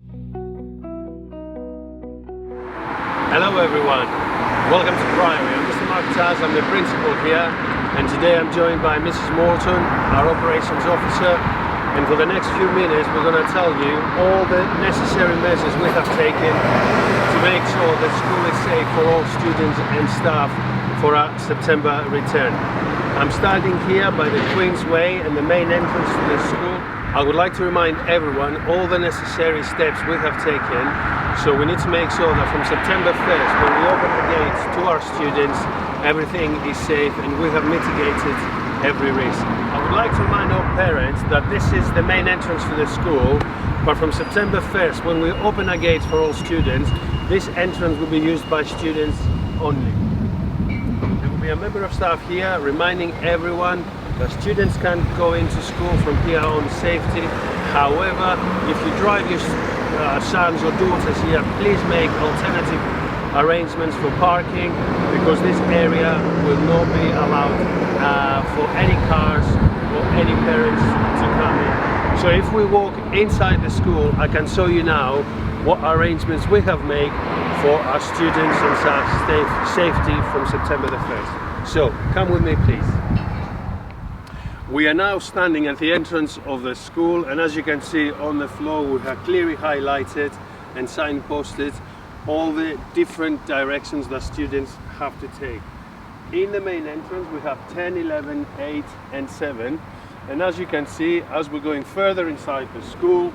Hello everyone, welcome to Priory. I'm Mr. Markoutsas, I'm the principal here, and today I'm joined by Mrs. Morton, our operations officer, and for the next few minutes we're going to tell you all the necessary measures we have taken to make sure that school is safe for all students and staff for our September return. I'm standing here by the Queen's Way and the main entrance to the school. I would like to remind everyone all the necessary steps we have taken. So we need to make sure that from September 1st, when we open the gates to our students, everything is safe and we have mitigated every risk. I would like to remind all parents that this is the main entrance to the school, but from September 1st, when we open our gates for all students, this entrance will be used by students only. There will be a member of staff here reminding everyone that students can't go into school from here on safety. However, if you drive your sons or daughters here, please make alternative arrangements for parking, because this area will not be allowed for any cars or any parents to come in. So if we walk inside the school, I can show you now what arrangements we have made for our students and staff safety from September the 1st. So come with me please. We are now standing at the entrance of the school, and as you can see on the floor we have clearly highlighted and signposted all the different directions that students have to take. In the main entrance we have 10, 11, 8 and 7, and as you can see, as we're going further inside the school,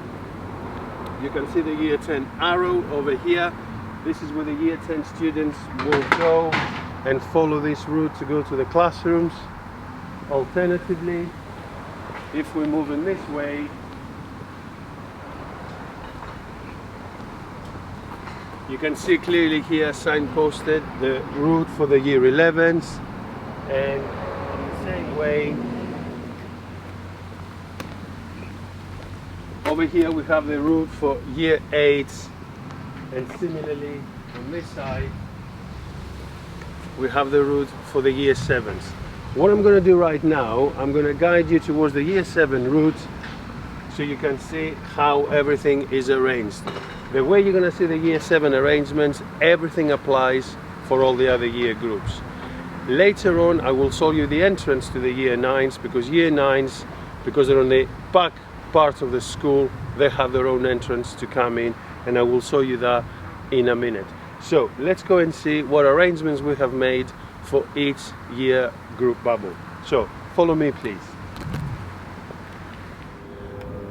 you can see the year 10 arrow over here. This is where the year 10 students will go and follow this route to go to the classrooms. Alternatively, if we move in this way, you can see clearly here signposted the route for the year 11s, and in the same way over here we have the route for year 8s, and similarly on this side we have the route for the year 7s. What I'm going to do right now, I'm going to guide you towards the year 7 route so you can see how everything is arranged. The way you're going to see the year 7 arrangements, everything applies for all the other year groups. Later on I will show you the entrance to the year 9s, because year 9s, because they're on the back part of the school, they have their own entrance to come in, and I will show you that in a minute. So let's go and see what arrangements we have made for each year group bubble. So follow me please.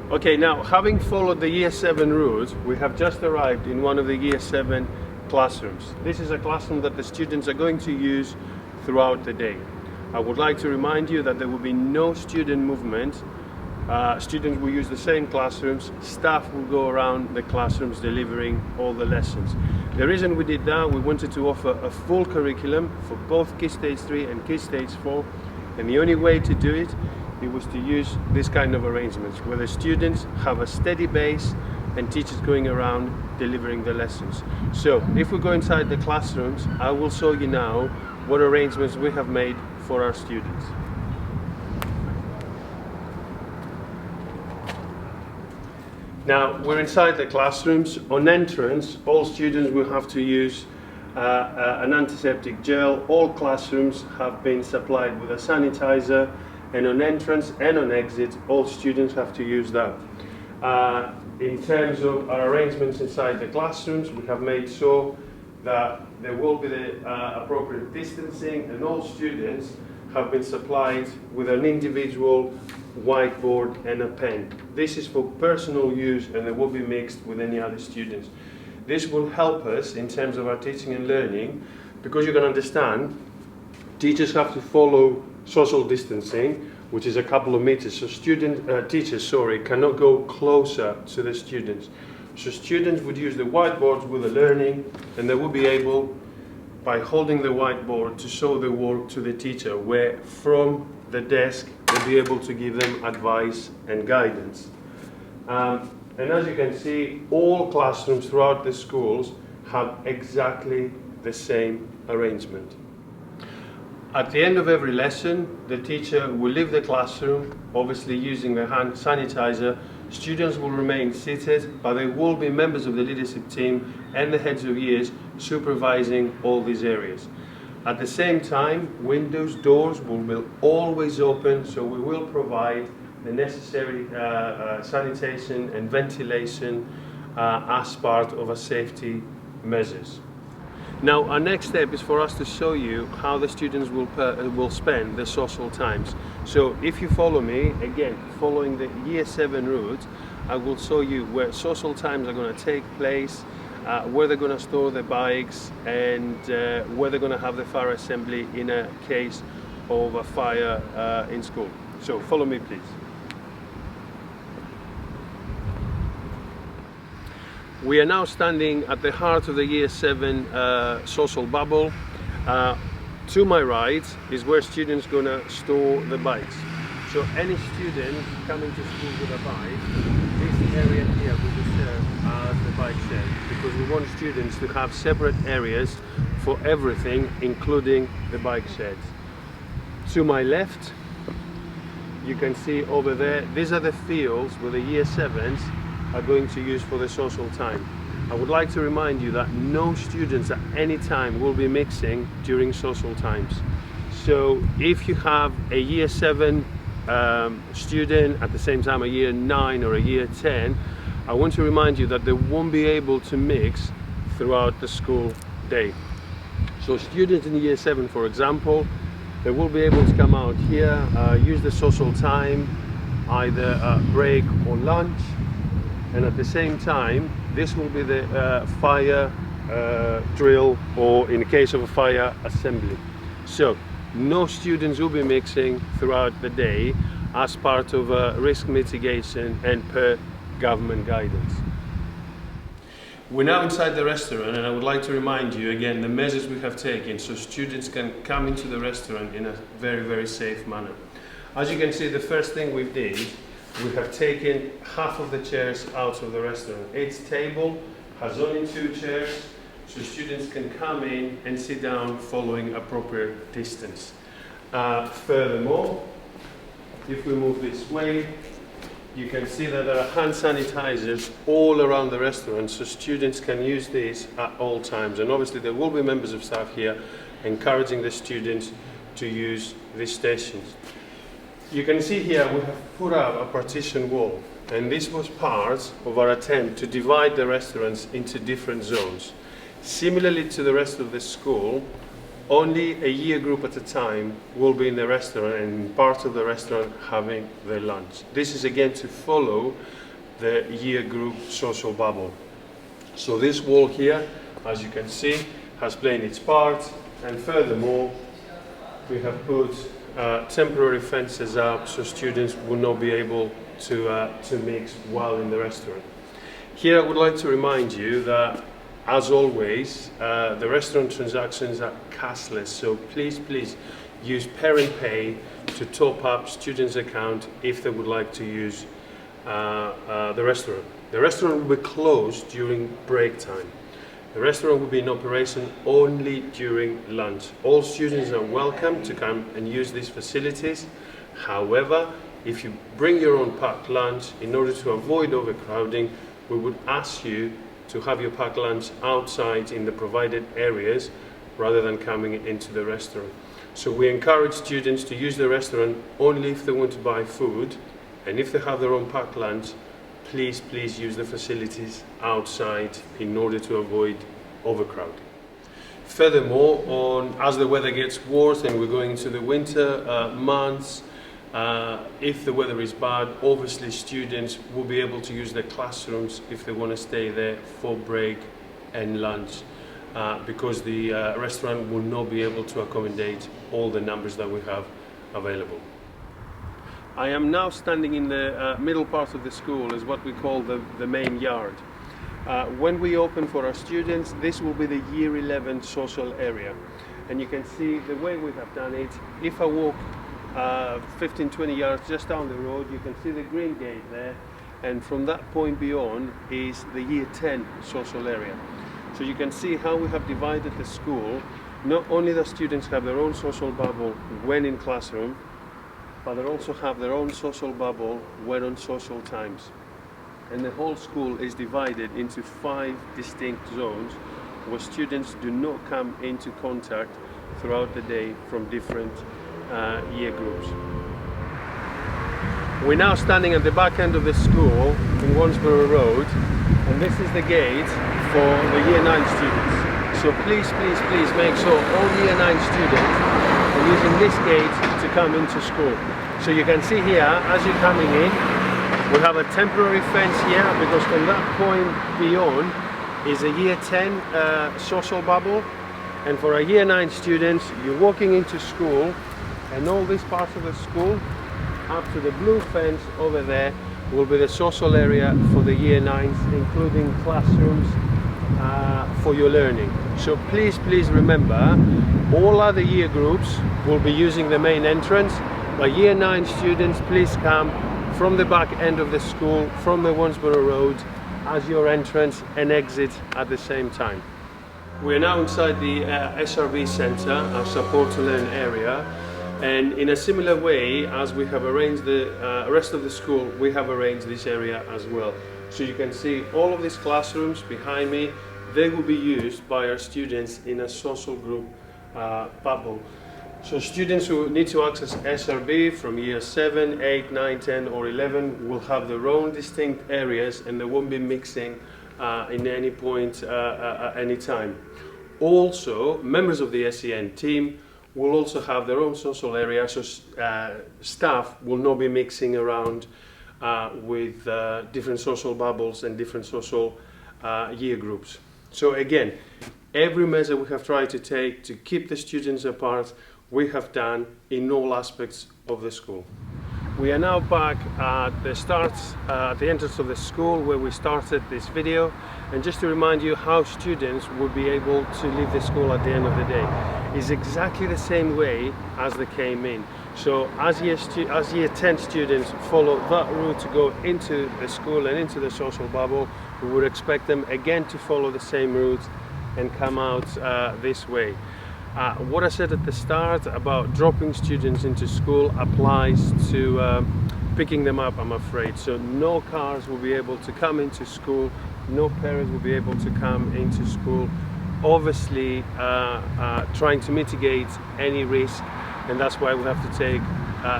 Okay, now having followed the year 7 route, we have just arrived in one of the year 7 classrooms. This is a classroom that the students are going to use throughout the day. I would like to remind you that there will be no student movement. Students will use the same classrooms, staff will go around the classrooms delivering all the lessons. The reason we did that, we wanted to offer a full curriculum for both Key Stage 3 and Key Stage 4, and the only way to do it was to use this kind of arrangements where the students have a steady base and teachers going around delivering the lessons. So if we go inside the classrooms, I will show you now what arrangements we have made for our students. Now we're inside the classrooms. On entrance, all students will have to use an antiseptic gel. All classrooms have been supplied with a sanitizer, and on entrance and on exit, all students have to use that. In terms of our arrangements inside the classrooms, we have made sure that there will be the appropriate distancing, and all students have been supplied with an individual whiteboard and a pen. This is for personal use, and it will be mixed with any other students. This will help us in terms of our teaching and learning, because you can understand teachers have to follow social distancing, which is a couple of meters, so teachers cannot go closer to the students. So students would use the whiteboards with the learning, and they will be able, by holding the whiteboard, to show the work to the teacher, where from the desk they'll be able to give them advice and guidance. And as you can see, all classrooms throughout the schools have exactly the same arrangement. At the end of every lesson, the teacher will leave the classroom, obviously using the hand sanitizer, Students will remain seated, but there will be members of the leadership team and the heads of years supervising all these areas. At the same time, windows, doors will be always open, so we will provide the necessary sanitation and ventilation as part of our safety measures. Now, our next step is for us to show you how the students will spend their social times. So if you follow me, again, following the Year 7 route, I will show you where social times are going to take place, where they're going to store their bikes, and where they're going to have the fire assembly in a case of a fire in school. So follow me, please. We are now standing at the heart of the Year 7 social bubble. To my right is where students are going to store the bikes. So any student coming to school with a bike, this area here will be served as the bike shed, because we want students to have separate areas for everything, including the bike sheds. To my left, you can see over there, these are the fields where the Year 7s are going to use for the social time. I would like to remind you that no students at any time will be mixing during social times. So if you have a Year 7 student at the same time a Year 9 or a Year 10, I want to remind you that they won't be able to mix throughout the school day. So students in Year 7, for example, they will be able to come out here, use the social time, either break or lunch, and at the same time this will be the fire drill, or in the case of a fire assembly. So no students will be mixing throughout the day as part of risk mitigation and per government guidance. We're now inside the restaurant, and I would like to remind you again the measures we have taken so students can come into the restaurant in a very, very safe manner. As you can see, the first thing we did, we have taken half of the chairs out of the restaurant. Each table has only 2 chairs, so students can come in and sit down following appropriate distance. Furthermore, if we move this way, you can see that there are hand sanitizers all around the restaurant, so students can use these at all times. And obviously there will be members of staff here encouraging the students to use these stations. You can see here we have put up a partition wall, and this was part of our attempt to divide the restaurants into different zones. Similarly to the rest of the school, only a year group at a time will be in the restaurant, and part of the restaurant having their lunch. This is again to follow the year group social bubble. So this wall here, as you can see, has played its part, and furthermore we have put temporary fences up so students will not be able to mix while in the restaurant. Here I would like to remind you that, as always, the restaurant transactions are cashless, so please use Parent Pay to top up students' account if they would like to use the restaurant. The restaurant will be closed during break time. The restaurant will be in operation only during lunch. All students are welcome to come and use these facilities. However, if you bring your own packed lunch, in order to avoid overcrowding, we would ask you to have your packed lunch outside in the provided areas rather than coming into the restaurant. So we encourage students to use the restaurant only if they want to buy food, and if they have their own packed lunch, please use the facilities outside in order to avoid overcrowding. Furthermore, as the weather gets worse and we're going into the winter months, if the weather is bad, obviously students will be able to use their classrooms if they want to stay there for break and lunch, because the restaurant will not be able to accommodate all the numbers that we have available. I am now standing in the middle part of the school, is what we call the main yard. When we open for our students, this will be the Year 11 social area. And you can see the way we have done it. If I walk 15-20 yards just down the road, you can see the green gate there, and from that point beyond is the Year 10 social area. So you can see how we have divided the school. Not only the students have their own social bubble when in classroom, but they also have their own social bubble when on social times. and the whole school is divided into 5 distinct zones where students do not come into contact throughout the day from different year groups. We're now standing at the back end of the school in Wandsborough Road, and this is the gate for the Year 9 students. So please make sure all Year 9 students are using this gate to come into school. So you can see here, as you're coming in, we have a temporary fence here because from that point beyond is a Year 10 social bubble, and for our Year 9 students, you're walking into school, and all these parts of the school up to the blue fence over there will be the social area for the Year 9s, including classrooms for your learning. So please remember, all other year groups will be using the main entrance, but Year 9 students, please come from the back end of the school, from the Wandsborough Road, as your entrance and exit at the same time. We are now inside the Srv Center, our support to learn area, and in a similar way as we have arranged the rest of the school, we have arranged this area as well. So you can see all of these classrooms behind me, they will be used by our students in a social group bubble. So students who need to access SRB from year 7, 8, 9, 10 or 11 will have their own distinct areas, and they won't be mixing in any point at any time. Also, members of the SEN team will also have their own social area, so staff will not be mixing around with different social bubbles and different social year groups. So again, every measure we have tried to take to keep the students apart, we have done in all aspects of the school. We are now back at the entrance of the school where we started this video, and just to remind you how students will be able to leave the school at the end of the day is exactly the same way as they came in. So as year 10 students follow that route to go into the school and into the social bubble, we would expect them again to follow the same route and come out this way. What I said at the start about dropping students into school applies to picking them up, I'm afraid. So no cars will be able to come into school, no parents will be able to come into school, obviously trying to mitigate any risk, and that's why we have to take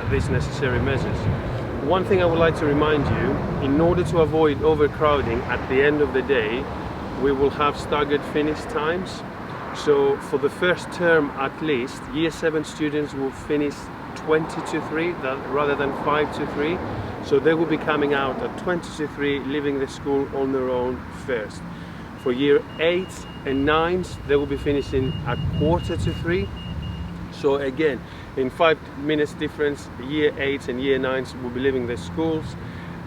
these necessary measures. One thing I would like to remind you, in order to avoid overcrowding at the end of the day, we will have staggered finish times. So for the first term at least, year 7 students will finish 20 to 3 rather than 5 to 3. So they will be coming out at 20 to 3, leaving the school on their own first. For year 8 and 9s, they will be finishing at 2:45 to 3. So again, in 5 minutes difference, year 8s and year 9s will be leaving their schools,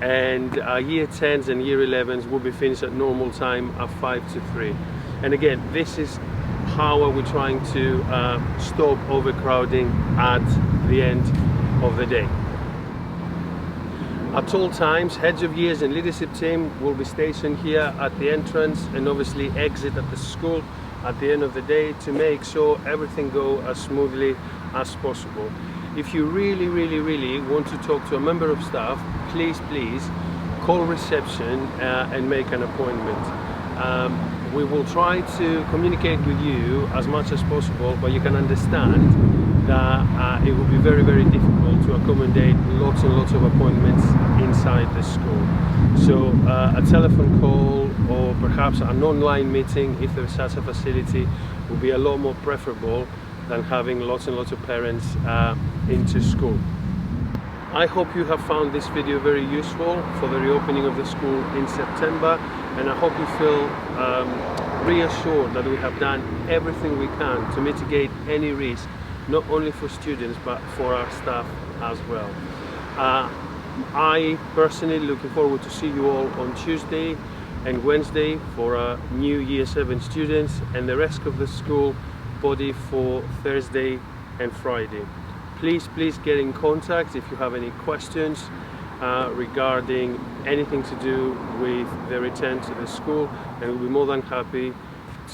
and year 10s and year 11s will be finished at normal time at 5 to 3. And again, this is how we're trying to stop overcrowding at the end of the day. At all times, heads of years and leadership team will be stationed here at the entrance and obviously exit at the school at the end of the day to make sure everything goes as smoothly as possible. If you really want to talk to a member of staff, please call reception and make an appointment. We will try to communicate with you as much as possible, but you can understand that it will be very difficult to accommodate lots and lots of appointments inside the school. So a telephone call or perhaps an online meeting, if there is such a facility, will be a lot more preferable than having lots and lots of parents into school. I hope you have found this video very useful for the reopening of the school in September, and I hope you feel reassured that we have done everything we can to mitigate any risk, not only for students but for our staff as well. I personally looking forward to see you all on Tuesday and Wednesday for our new year 7 students, and the rest of the school body for Thursday and Friday. Please get in contact if you have any questions regarding anything to do with the return to the school, and we'll be more than happy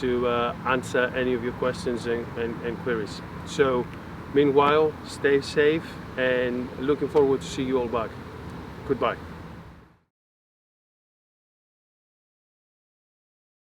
to answer any of your questions and queries. So meanwhile, stay safe and looking forward to see you all back. Goodbye.